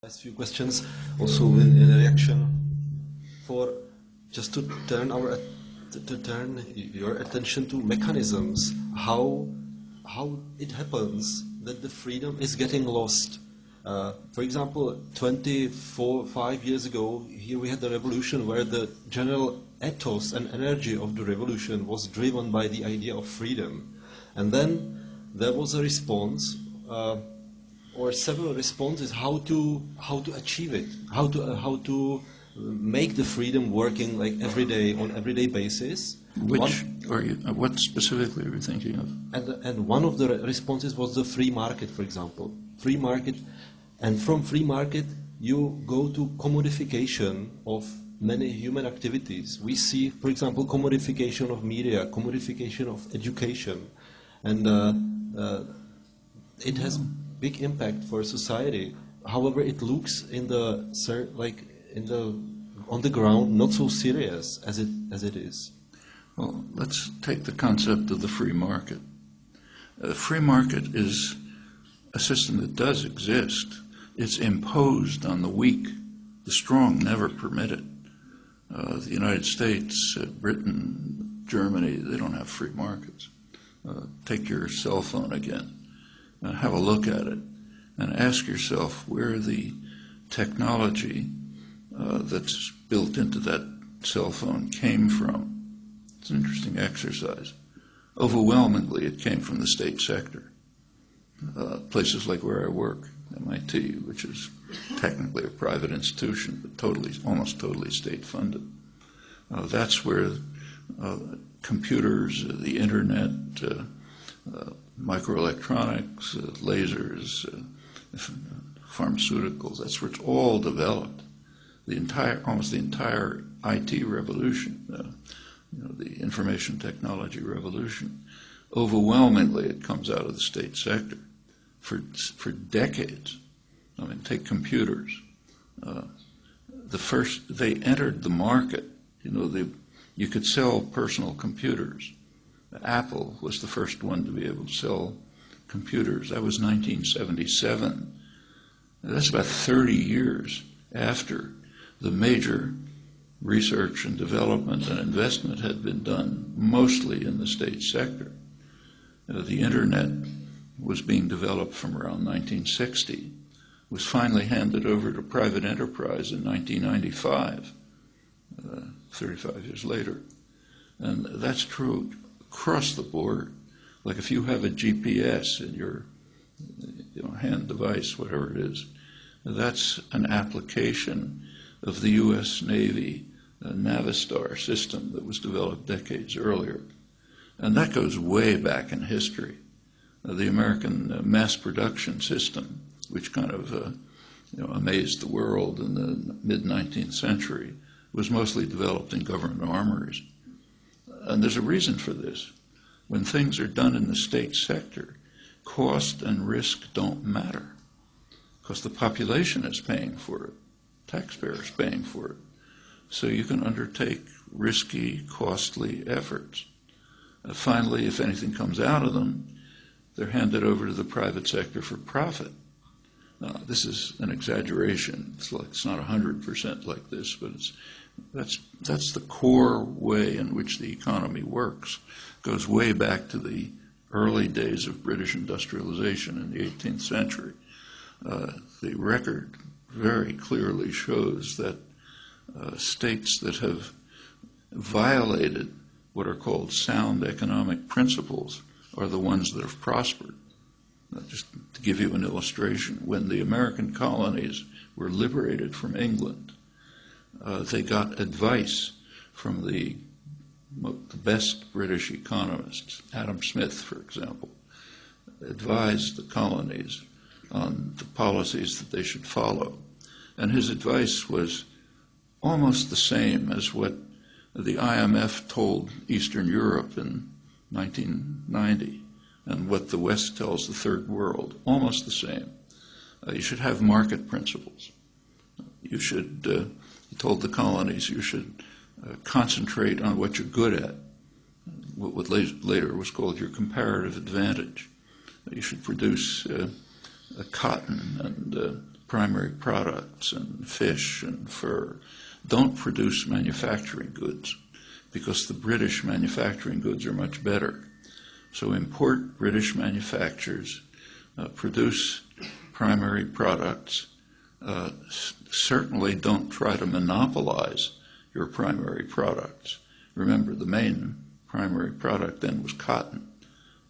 Last few questions, also in a reaction for just to turn your attention to mechanisms, how it happens that the freedom is getting lost. For example, 5 years ago, here we had the revolution where the general ethos and energy of the revolution was driven by the idea of freedom, and then there was a response. Or several responses how to achieve it, how to make the freedom working like on everyday basis. What specifically are you thinking of? And one of the responses was the free market, for example. Free market, and from free market you go to commodification of many human activities. We see, for example, commodification of media, commodification of education, and it has big impact for society. However, it looks on the ground not so serious as it is. Well, let's take the concept of the free market. The free market is a system that does exist. It's imposed on the weak. The strong never permit it. The United States, Britain, Germany, they don't have free markets. Take your cell phone again. Have a look at it and ask yourself where the technology that's built into that cell phone came from. It's an interesting exercise. Overwhelmingly, it came from the state sector. Places like where I work, MIT, which is technically a private institution, but almost totally state-funded. That's where computers, the internet, microelectronics, lasers, pharmaceuticals, that's where it's all developed. Almost the entire IT revolution, the information technology revolution, overwhelmingly it comes out of the state sector for decades. I mean, take computers. They entered the market. You could sell personal computers. Apple was the first one to be able to sell computers. That was 1977. That's about 30 years after the major research and development and investment had been done mostly in the state sector. The internet was being developed from around 1960, was finally handed over to private enterprise in 1995, 35 years later. And that's true across the board. Like if you have a GPS in your hand device, whatever it is, that's an application of the U.S. Navy Navistar system that was developed decades earlier. And that goes way back in history. The American mass production system, which kind of amazed the world in the mid-19th century, was mostly developed in government armories. And there's a reason for this. When things are done in the state sector, cost and risk don't matter because the population is paying for it, taxpayers paying for it. So you can undertake risky, costly efforts. Finally, if anything comes out of them, they're handed over to the private sector for profit. Now, this is an exaggeration. It's not 100% like this, but that's the core way in which the economy works. It goes way back to the early days of British industrialization in the 18th century. The record very clearly shows that states that have violated what are called sound economic principles are the ones that have prospered. Just to give you an illustration, when the American colonies were liberated from England, they got advice from the best British economists. Adam Smith, for example, advised the colonies on the policies that they should follow. And his advice was almost the same as what the IMF told Eastern Europe in 1990 and what the West tells the Third World, almost the same. You should have market principles. He told the colonies you should concentrate on what you're good at, what later was called your comparative advantage. You should produce cotton and primary products and fish and fur don't produce manufacturing goods because the British manufacturing goods are much better. So import British manufacturers, produce primary products. Certainly don't try to monopolize your primary products. Remember, the main primary product then was cotton.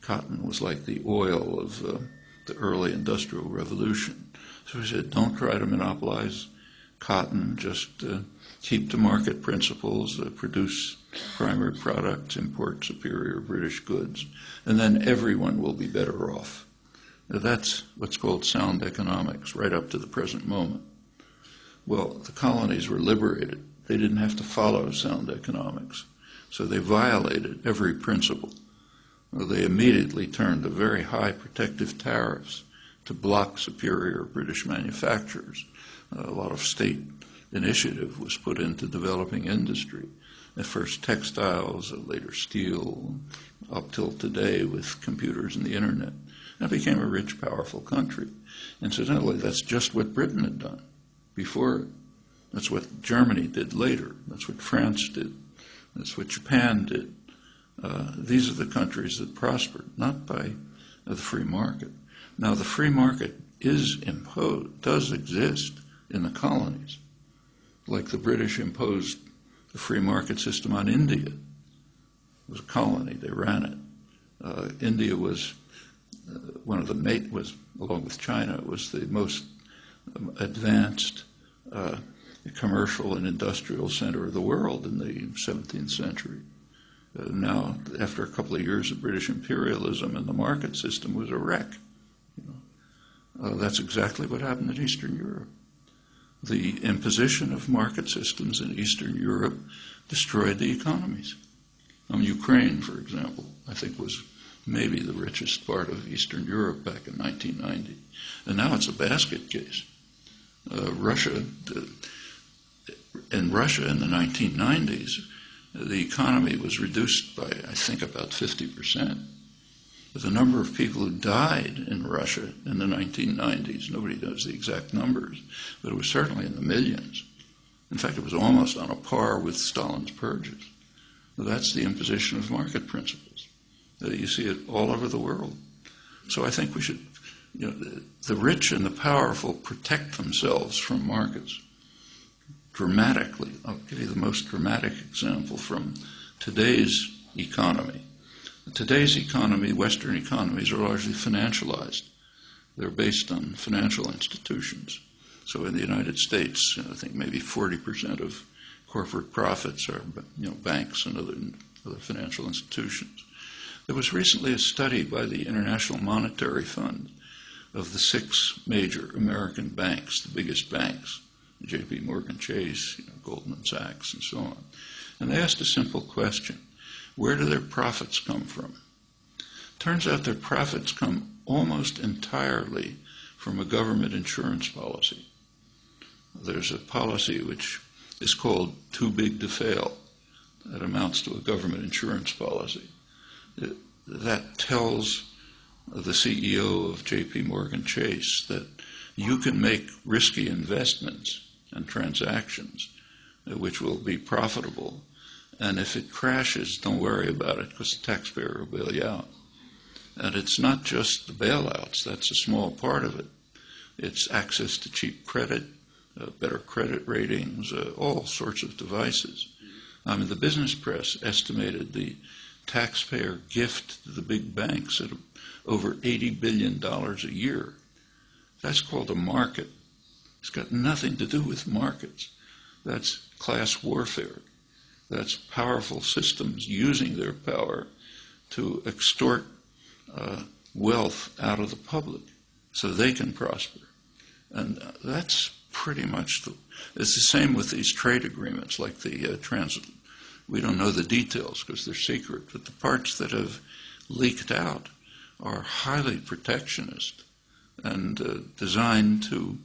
Cotton was like the oil of the early Industrial Revolution. So he said, don't try to monopolize cotton, just keep to market principles, produce primary products, import superior British goods, and then everyone will be better off. Now, that's what's called sound economics, right up to the present moment. Well, the colonies were liberated. They didn't have to follow sound economics, so they violated every principle. Well, they immediately turned to very high protective tariffs to block superior British manufacturers. A lot of state initiative was put into developing industry. At first textiles, later steel, up till today with computers and the internet. And it became a rich, powerful country. Incidentally, that's just what Britain had done before it. That's what Germany did later. That's what France did. That's what Japan did. These are the countries that prospered, not by the free market. Now, the free market is imposed, does exist in the colonies, like the British imposed the free market system on India. It was a colony, they ran it. India was one of the was, along with China, was the most advanced commercial and industrial center of the world in the 17th century. Now, after a couple of years of British imperialism, and the market system was a wreck. That's exactly what happened in Eastern Europe. The imposition of market systems in Eastern Europe destroyed the economies. Ukraine, for example, I think was maybe the richest part of Eastern Europe back in 1990. And now it's a basket case. Russia in the 1990s, the economy was reduced by, I think, about 50%. But the number of people who died in Russia in the 1990s, nobody knows the exact numbers, but it was certainly in the millions. In fact, it was almost on a par with Stalin's purges. So that's the imposition of market principles. You see it all over the world. So I think we should, the rich and the powerful protect themselves from markets dramatically. I'll give you the most dramatic example from today's economy. Today's economy, Western economies, are largely financialized. They're based on financial institutions. So in the United States, I think maybe 40% of corporate profits are, banks and other financial institutions. There was recently a study by the International Monetary Fund of the 6 major American banks, the biggest banks, J.P. Morgan Chase, Goldman Sachs, and so on. And they asked a simple question: where do their profits come from? Turns out their profits come almost entirely from a government insurance policy. There's a policy which is called too big to fail. That amounts to a government insurance policy. That tells the CEO of J.P. Morgan Chase that you can make risky investments and transactions which will be profitable, and if it crashes, don't worry about it because the taxpayer will bail you out. And it's not just the bailouts, that's a small part of it. It's access to cheap credit, better credit ratings, all sorts of devices. The business press estimated the taxpayer gift to the big banks at over $80 billion a year. That's called a market. It's got nothing to do with markets. That's class warfare. That's powerful systems using their power to extort wealth out of the public so they can prosper. And that's pretty much it's the same with these trade agreements, like the we don't know the details because they're secret, but the parts that have leaked out are highly protectionist and designed to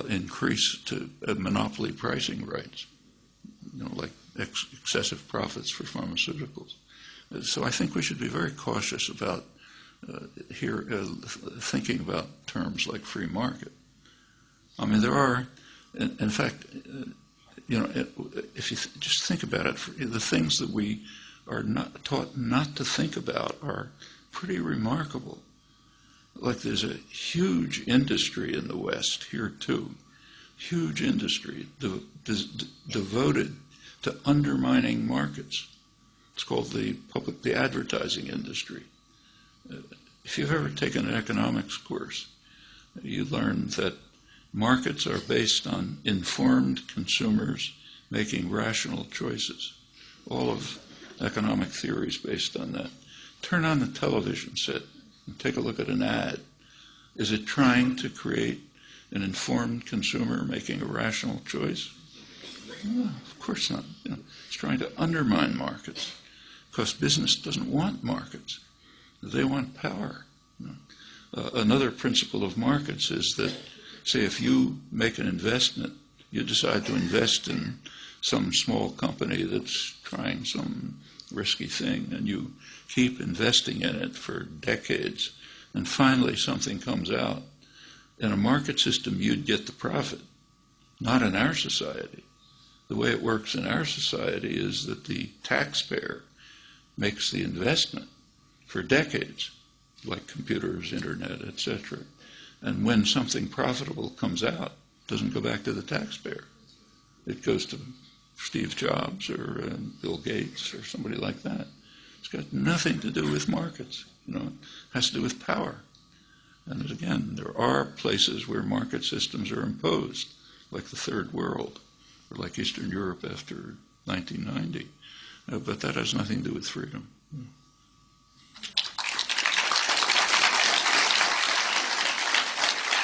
increase to monopoly pricing rights, like excessive profits for pharmaceuticals. So I think we should be very cautious about thinking about terms like free market. I mean, there are, in fact, if you just think about it, the things that we are not taught not to think about are pretty remarkable. Like there's a huge industry in the West here too, huge industry devoted to undermining markets. It's called the advertising industry. If you've ever taken an economics course, you learn that markets are based on informed consumers making rational choices. All of economic theory is based on that. Turn on the television set and take a look at an ad. Is it trying to create an informed consumer making a rational choice? No, of course not. It's trying to undermine markets because business doesn't want markets. They want power. Another principle of markets is that, say, if you make an investment, you decide to invest in some small company that's trying some risky thing, and you keep investing in it for decades, and finally something comes out. In a market system, you'd get the profit. Not in our society. The way it works in our society is that the taxpayer makes the investment for decades, like computers, internet, etc. And when something profitable comes out, it doesn't go back to the taxpayer. It goes to Steve Jobs or Bill Gates or somebody like that. It's got nothing to do with markets. It has to do with power. And again, there are places where market systems are imposed, like the Third World, or like Eastern Europe after 1990. But that has nothing to do with freedom.